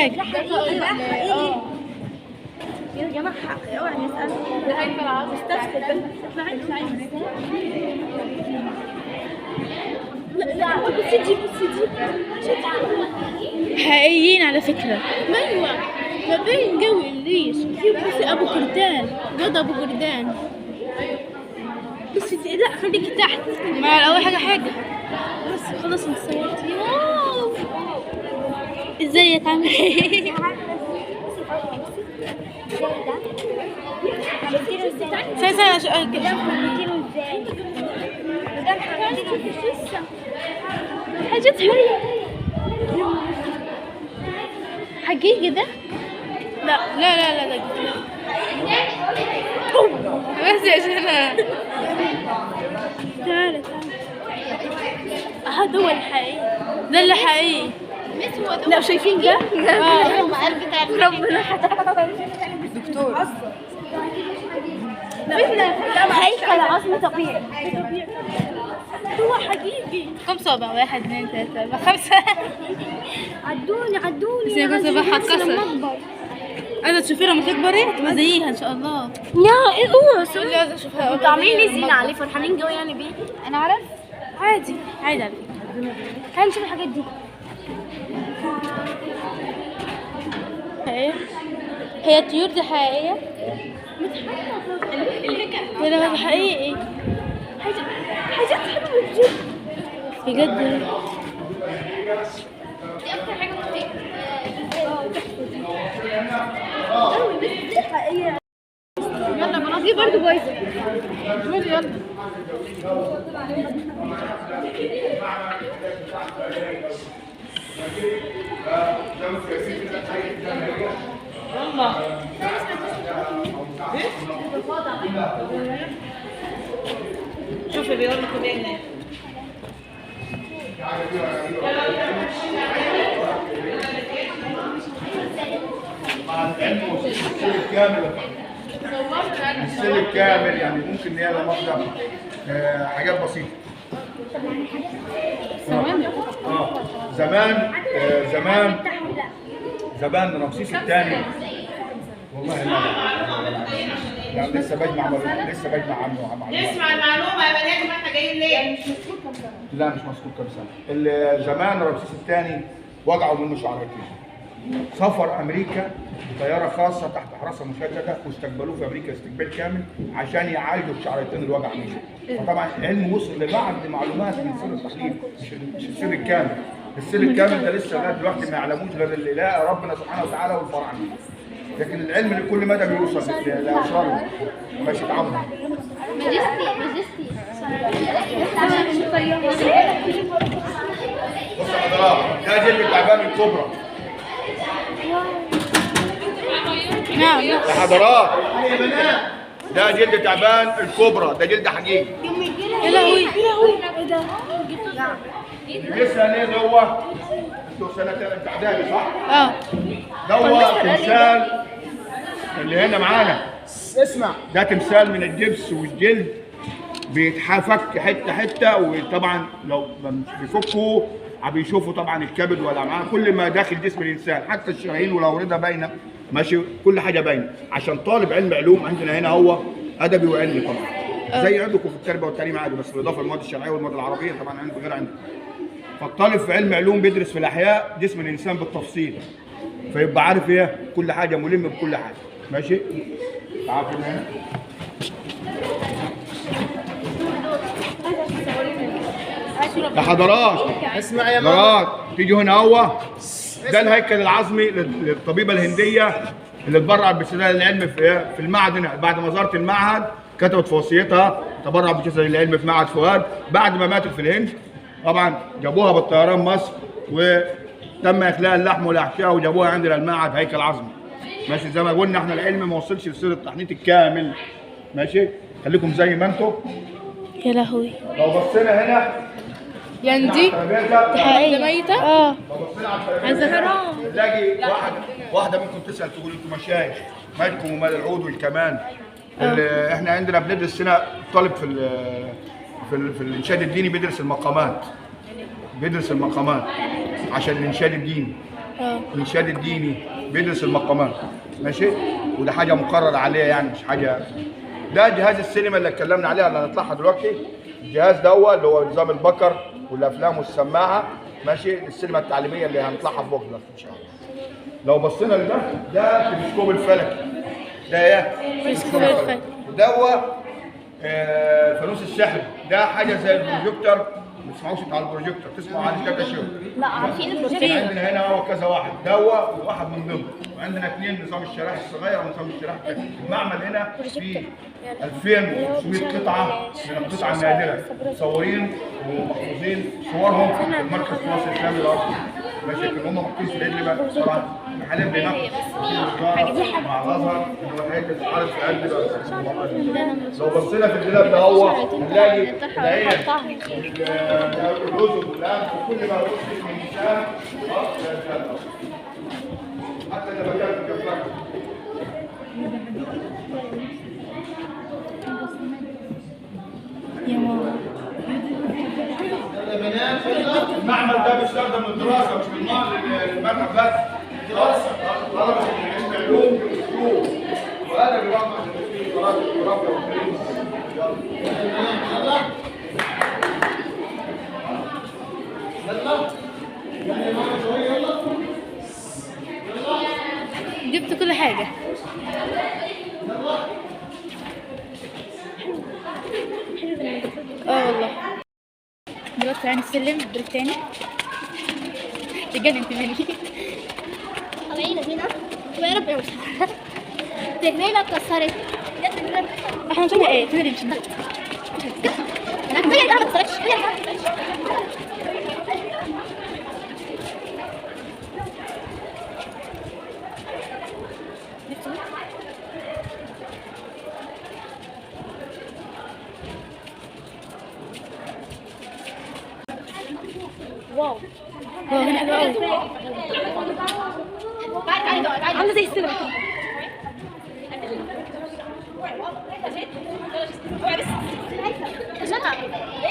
يا جماعة اوعى نسأل. لا بصي دي حقيقيين على فكرة. ايوه ما بين قوي ليش. بصي ابو كردان، واد ابو كردان. بصي لا خليكي تحت. ما أول حاجة. بس خلاص انت صورتي. ازيك عامل ايه؟ سنة حاجات حلوة. حقيقي ده؟ لا ده بس يا شنو. تعالى هذا هو الحقيقي. ده اللي حقيقي. لا شايفين ده؟ ربنا دكتور هيكل عظمي طبيعي. هو حقيقي. كم صابع؟ 1 2 3 4 5. عدوني بس هي كنت صباحها اتكسر. عايزة تشوفيها لما تكبري تبقى زيها ان شاء الله. يا ايه هو اللي عايزة اشوفها. انتوا عاملين لي زينة عليه، فرحانين قوي يعني بيه. انا عارف. عادي على فكرة. تعالي نشوف الحاجات دي. ايه هي الطيور دي حقيقية؟ لا ده حقيقي. حاجات حلوة بجد. بجد. دي اكتر حاجة دي حقيقية. يلا بنات دي برضه بايظة. يلا شوفي بيقول لكم ايه هناك. السن الكامل يعني ممكن ان هي لا مقدم حاجات بسيطه. زمان رمسيس الثاني والله لا لسه بجمع عنه. نسمع المعلومه يا بنات، ما احنا جايين ليه؟ لا مش مذكور كام سنه. زمان رمسيس الثاني وجعوا منه شعرتين. سافر امريكا بطياره خاصه تحت حراسه مشدده واستقبلوه في امريكا استقبال كامل عشان يعالجوا الشعرتين اللي وجع منه. فطبعا العلم وصل لبعض معلومات من سر التحليل، مش السر الكامل. السر الكامل ده لسه لغايه دلوقتي ما يعلموش غير اللي لا ربنا سبحانه وتعالى والفراعنه. لكن العلم لكل مدى بيوصل لاسراره ماشي تعامل. بص يا حضرات، ده جلد التعبان الكبرى. نعم يا حضرات ده جلد تعبان الكبرى، ده جلد حقيقي. يا لهوي. لسه ليه دوت؟ انتوا سنه اعدادي صح؟ دوت تمثال اللي هنا معانا. اسمع، ده تمثال من الجبس والجلد بيتحفك حته حته، وطبعا لو بيفكوا بيشوفوا طبعا الكبد والامعاء، كل ما داخل جسم الانسان حتى الشرايين والاورده باينه ماشي، كل حاجه باينه. عشان طالب علم علوم عندنا هنا هو ادبي وعلمي طبعا زي عندكم في التربيه والتعليم عادي، بس بالاضافه للمواد الشرعيه والمواد العربيه طبعا عندكم غير عندكم. فالطالب في علم علوم بيدرس في الاحياء جسم الانسان بالتفصيل، فيبقى عارف ايه كل حاجه، ملم بكل حاجه ماشي. تعال كده هنا. يا حضرات اسمع يا حضرات، تيجوا هنا هو ده الهيكل العظمي للطبيبه الهنديه اللي اتبرعت بسداد العلم في المعهد هنا. بعد ما زارت المعهد كتبت في وصيتها تبرع بجسد العلم في معهد فؤاد. بعد ما ماتت في الهند طبعا جابوها بالطيران مصر تم اخلاء اللحم والاحشاء وجابوها عندنا المعهد هيكل عظمي. ماشي، زي ما قلنا احنا العلم ما وصلش لسر التحنيط الكامل. ماشي، خليكم زي ما انتم. يا لهوي. لو بصينا هنا يعني دي حقيقية ميتة؟ لو بصينا على الترابيزه نلاقي واحده منكم تسال تقول انتم مشايخ مالكم ومال العود والكمان؟ احنا عندنا بندرس هنا طالب في الانشاد الديني بيدرس المقامات. بيدرس المقامات عشان الانشاد الديني. الانشاد الديني بيدرس المقامات. ماشي، وده حاجه مقرر عليها يعني مش حاجه. ده جهاز السينما اللي اتكلمنا عليها اللي هنطلعها دلوقتي. الجهاز ده اللي هو نظام البكر والافلام والسماعه. ماشي، السينما التعليميه اللي هنطلعها في بكره ان شاء الله. لو بصينا لده ده تلسكوب الفلكي. ده ايه؟ تلسكوب الفلكي. ده الفانوس السحري. ده حاجه زي البروجيكتور. ما تسمعوش على البروجيكتور، تسمعوا على الكاكاشيو. لا عارفين البروجيكتور. عندنا هنا هو كذا واحد، دوا وواحد من ضمن. وعندنا اثنين نظام الشرائح الصغير ونظام الشرائح الكبير. المعمل هنا فيه 2500 قطعه من القطع النادره مصورين ومحفوظين صورهم في المركز في مصر الاسلامي الارضي. ماشي، لكن هم محطوطين في ادلب طبعا. حاليا بيناقشوا مع الازهر اللي هو هيئه العالم في ادلب. لو بصينا في الدولاب ده هنلاقي العين الرز واللحم وكل ما يخص من الانسان حتى النباتات الجمبري. يا ماما. المعمل ده بيستخدم للدراسه مش للمنهج بس. طلبه العلوم والاسلوب وهذا بيوضح ان في دراسه وتدريس. جبت كل حاجة. والله. دلوقتي يعني السلم الدور التاني. تجنن مني. طالعين هنا ويا رب يوصل. رجلينا اتكسرت. احنا مش ايه؟ تدري مش انا كفايه انا ما اتكسرتش. واو هنا حلو قوي. عامله زي السينما كده.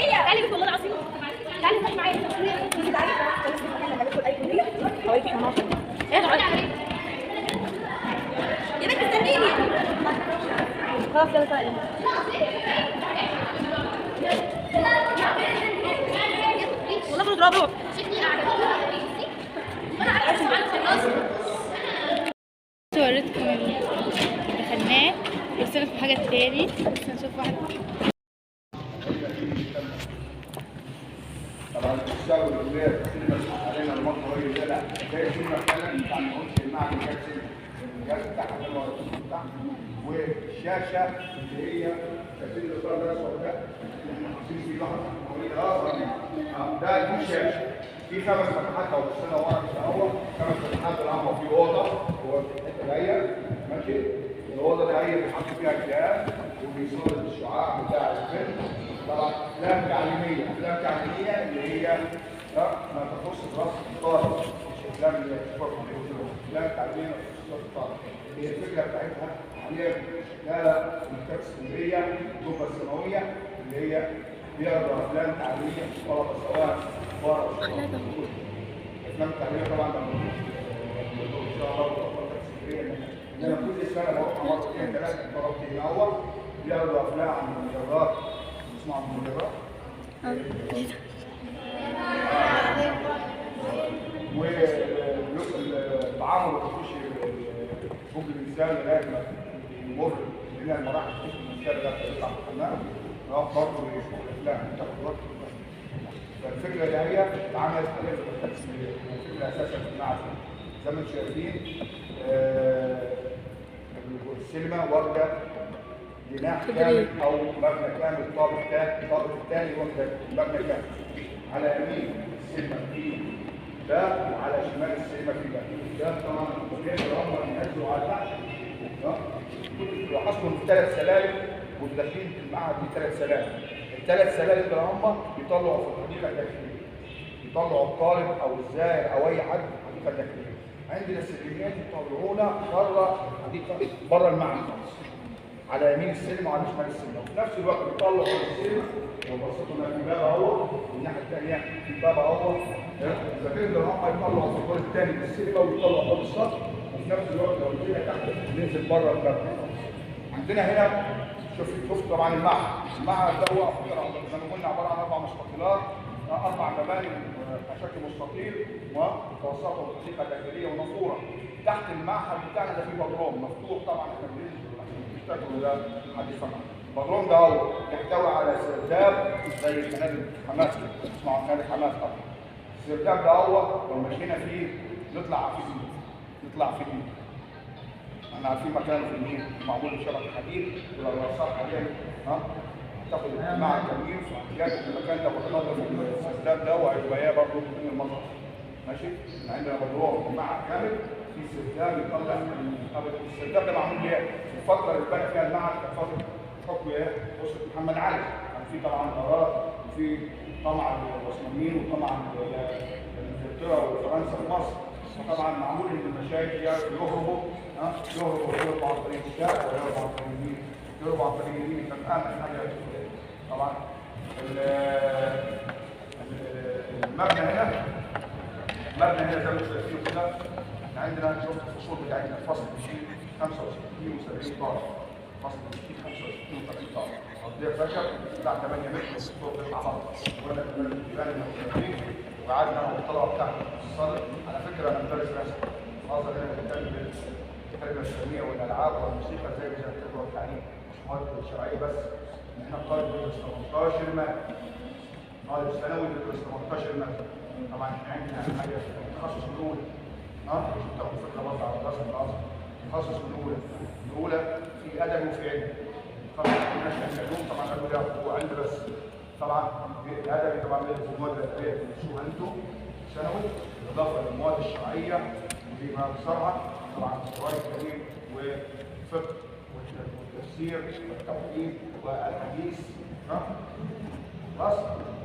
تعالي بك والله العظيم. تعالي خش معايا. يا بنت استنيني. خلاص يلا تعالي. والله بنضربه. وريتكم اللي دخلناه بس انا في حاجه تاني. بس نشوف واحد. طبعا الشغل والولاد علينا المطر وهي لا زي السينما فعلا بتاع المنشئ المعدن الجهاز بتاعها حلو والشاشه اللي هي شاشه الاطار ده ده احنا حاطين فيه لحظه ده دي شاشه في 5 فتحات لو بصينا ورا كده اهو 5 فتحات العامه في اوضه هو في الحته ديت. ماشي، الاوضه دي هي بيحط فيها الجهاز وبيصور الشعاع بتاع الفيلم. طبعا افلام تعليميه اللي هي ما تخص دراسه الطالب مش افلام اللي افلام تعليميه ما تخص الطالب. هي الفكره بتاعتها حاليا لا مكتبه اسكندريه الدفعه الثانويه اللي هي بيعرضوا افلام تعليميه للطلبه سواء بره افلام تعليميه طبعا ان شاء الله مكتبه اسكندريه ان انا كل سنه بروح مرتين 3 طلبتي الاول بيعرضوا افلام عن المجرات. اسمعوا عن المجرات؟ والتعامل بيخش فوق الانسان لغايه ما يمر الى المراحل تخش الانسان لغايه ما يطلع في الحمام. برضه بيشوف الافلام بتاخد وقت. فالفكره اللي هي اتعملت عليها في الفكره اساسا في المعهد زي ما انتم شايفين. السينما واخده جناح كامل او مبنى كامل. الطابق الثاني واخده مبنى كامل. على يمين السينما في ده وعلى شمال السينما في ده طبعا الكوبريات الأحمر ينزلوا على تحت. لاحظتوا في 3 سلالم والداخلين في المعهد في 3 سلالم. ال3 سلالم اللي هم بيطلعوا في الحديقه الداخليه، بيطلعوا الطالب او الزائر او اي حد في الحديقه الداخليه. عندنا السلميات يطلعونا بره الحديقه، بره المعهد على يمين السينما وعلى شمال السينما، وفي نفس الوقت بيطلعوا في السينما. لو بصيتوا في باب اهو والناحيه الثانيه في باب اهو، الزبائن اللي هم يطلعوا في الدور الثاني من السينما ويطلعوا فوق السطح، وفي نفس الوقت لو نزلنا تحت ننزل بره الباب. عندنا هنا شوف طبعا المعهد ده هو زي ما قلنا عباره عن 4 مستطيلات، 4 مباني بشكل مستطيل ومتوسطه وحديقه داخليه ونافوره. تحت المعهد بتاعنا ده فيه بدروم مفتوح، طبعا احنا بننزل عشان تشتغلوا ده حديث طبعا. البدروم ده هو يحتوي على سرداب زي قناه حماس كده، اسمعوا قناه حماس طبعا. السرداب ده هو لو مشينا فيه نطلع فيه احنا عارفين مكانه في النيل معمول بشبكه حديد والرصاص حاليا تاخد مع التمييز جاي المكان ده متنظف السرداب ده وهيبقى برضه من المنظر. ماشي؟ عندنا مدروم مع كامل في سرداب يطلع السرداب ده معمول ليه؟ في الفتره اللي بنى فيها المعهد كانت فتره حكم اسره محمد علي، كان في طبعا قرارات وفي طمع العثمانيين وطمع انجلترا وفرنسا في مصر، وطبعا معمول ان المشايخ يهربوا عن طريق الشارع ويهربوا عن طريق النيل، يهربوا عن طريق النيل. كان اهم حاجه طبعا المبنى هنا زي ما شايفين كده. احنا عندنا شوف الفصول بتاعتنا الفصل بيشيل 65 و70 طالب، فصل بيشيل 65 و70 طالب. ارضيه خشب بتاع 8 متر والسطوح بيطلع بره، وانا كنا الجبال المختلفين وقعدنا مع الطلبه بتاعنا الصالح. على فكره انا مدرس رسم، ناظر هنا بهتم بالتربيه الفنيه والالعاب والموسيقى زي وزاره التربيه والتعليم، مش مواد شرعيه بس. ان احنا طالب بيدرس 18 ماده، طالب ثانوي بيدرس 18 ماده. طبعا احنا عندنا حاجه التخصص الاولى عشان تاخد فكره برضه على دراسه الازهر. التخصص الاولى في ادبي وفي علم. التخصص في علوم طبعا قالوا ده هو علم بس. طبعا الادبي طبعا بيدرس المواد الادبيه اللي بتدرسوها انتم ثانوي، بالاضافه للمواد الشرعيه اللي بنصرها طبعا القران الكريم والفقه والتفسير والتوحيد والحديث. خلاص؟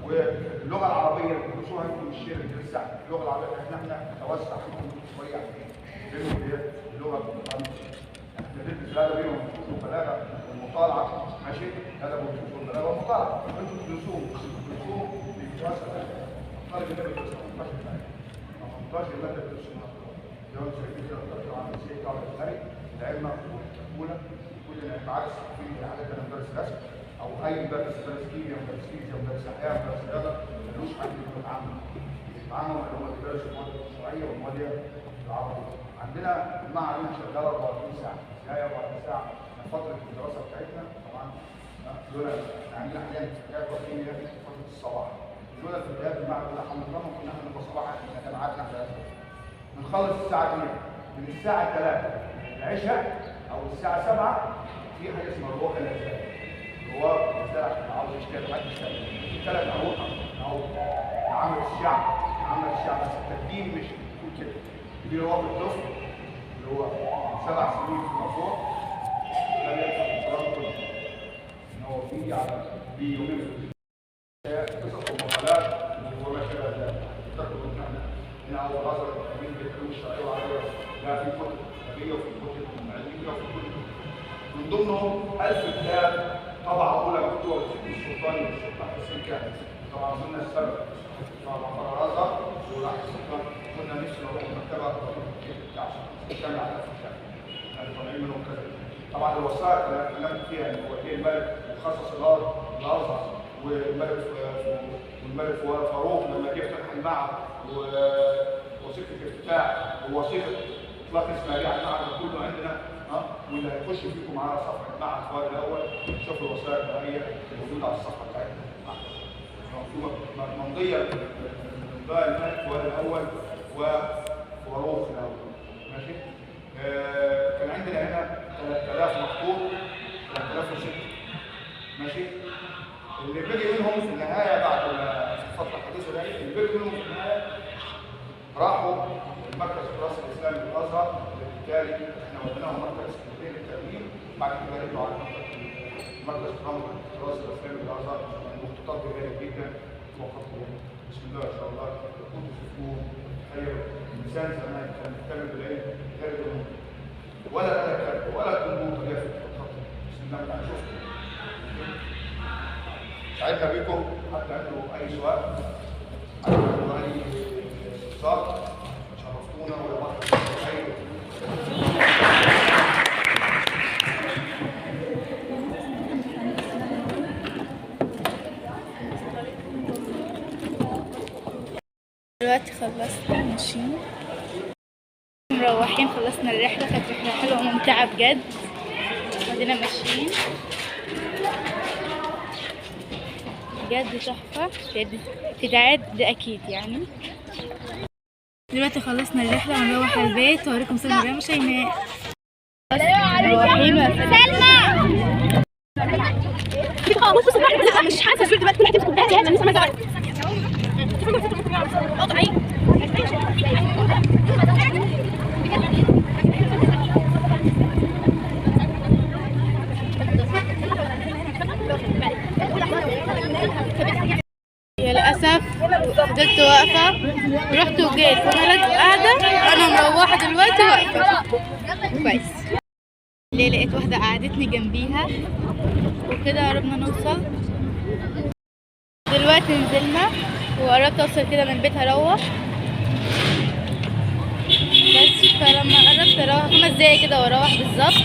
واللغه العربيه اللي بتدرسوها انتم مش شيء بتدرسها، اللغه العربيه احنا نتوسع شويه في اللغه العربيه. احنا بندرس الادبي والنصوص والبلاغه والمطالعه، ماشي؟ الادب والنصوص والبلاغه والمطالعه، انتم بتدرسوه بيتوسع. الطالب اللي بيدرس 18 ماده بتدرسوها زي ما انتم شايفين كده. طبعا الشيء طالب الخارج العلم الاولى كلنا بعكس في عاده مدرس رسم او اي مدرس كيمياء، مدرس فيزياء، مدرس احياء، مدرس رياضه ملوش حد يتعامل اللي هو بيدرس المواد الشرعيه والمواد العربيه. عندنا المعهد هنا شغال 24 ساعه، هي 24 ساعه من فتره الدراسه بتاعتنا. طبعا دول عندنا حاليا فتيات واقفين في فتره الصباح، دول في بدايه المعهد اللي احنا بنضمن كنا احنا نبقى صباحا احنا جامعاتنا احنا بنخلص الساعه 2 من الساعه 3 العشاء او الساعه 7 في حاجه اسمها الروح الازهري. هو مثال عشان عاوز يشتغل حد يشتغل 3 اروح او عمل الشعب بس التقديم مش يكون كده. في روح الطفل اللي هو 7 سنين فيما فوق ده بيحصل في القران كله ان هو بيجي على بيومين قصص ومقالات وما شابه ذلك. تاخد هنا هو الازهر التقديم بالعلوم الشرعيه والعربيه، لا في كتب ادبيه وفي كتب علميه وفي كتب من ضمنهم 1000 كتاب طبعه اولى مكتوبه بالسيد السلطاني والسلطان حسين كامل. طبعا قلنا السبب مع الازهر وراح السلطان قلنا نفسي نروح المكتبه بتاع كامل على 1000 كتاب يعني طالعين منهم كذا. طبعا الوثائق اللي اتكلمت فيها ان هو ايه الملك مخصص الازهر والملك فاروق لما جه فتح المعهد ووثيقه الافتتاح ووثيقه اطلاق اسماعيليه على المعهد كله عندنا. واللي هيخش فيكم معانا صفحه المعهد الفؤاد الاول شوفوا الوثائق الدائريه الموجوده على الصفحه بتاعتنا. ممضيه لإمضاء الملك الفؤاد الاول وفاروق الاول. ماشي؟ كان عندنا هنا 3000 مخطوط 3006. ماشي؟ اللي بقي منهم في النهايه بعد الفتره الحديثه دي اللي بقي منهم في النهايه راحوا المركز الدراسي الاسلامي بالازهر، بالتالي احنا وديناهم مركز اسكندريه للتأمين، بعد كده رجعوا على مركز الدراسي الاسلامي بالازهر، مخطوطات جميله جدا وخط بسم الله ما شاء الله، يكون تشوفوه خير انسان زمان كان مهتم بالعلم غير الامور، ولا كتاب ولا كمبيوتر يفرق في الخط، بسم الله ما شفتوا. سعدنا بكم، حتى عنده اي سؤال عنده اي استفسار شرفتونا ولا واحد دلوقتي خلصنا ماشيين مروحين، خلصنا الرحلة، كانت رحلة حلوة وممتعة بجد. ودينا ماشيين بجد تحفة، بجد تتعاد ده أكيد يعني. دلوقتي خلصنا الرحلة ونروح البيت وأوريكم سلمى مريم وشيماء. مروحين لا مش حاسة شو دلوقتي كل حد يمسك بتاعتي، هذا لسه ما زعل. للأسف فضلت واقفة، رحت وجيت وأنا قاعدة، أنا مروحة دلوقتي واقفة كويس. ليه لقيت واحدة قعدتني جنبيها وكده قربنا نوصل. دلوقتي نزلنا وقربت أوصل كده من بيت هروح، بس فلما قربت أروح 5 دقايق كده وأروح بالظبط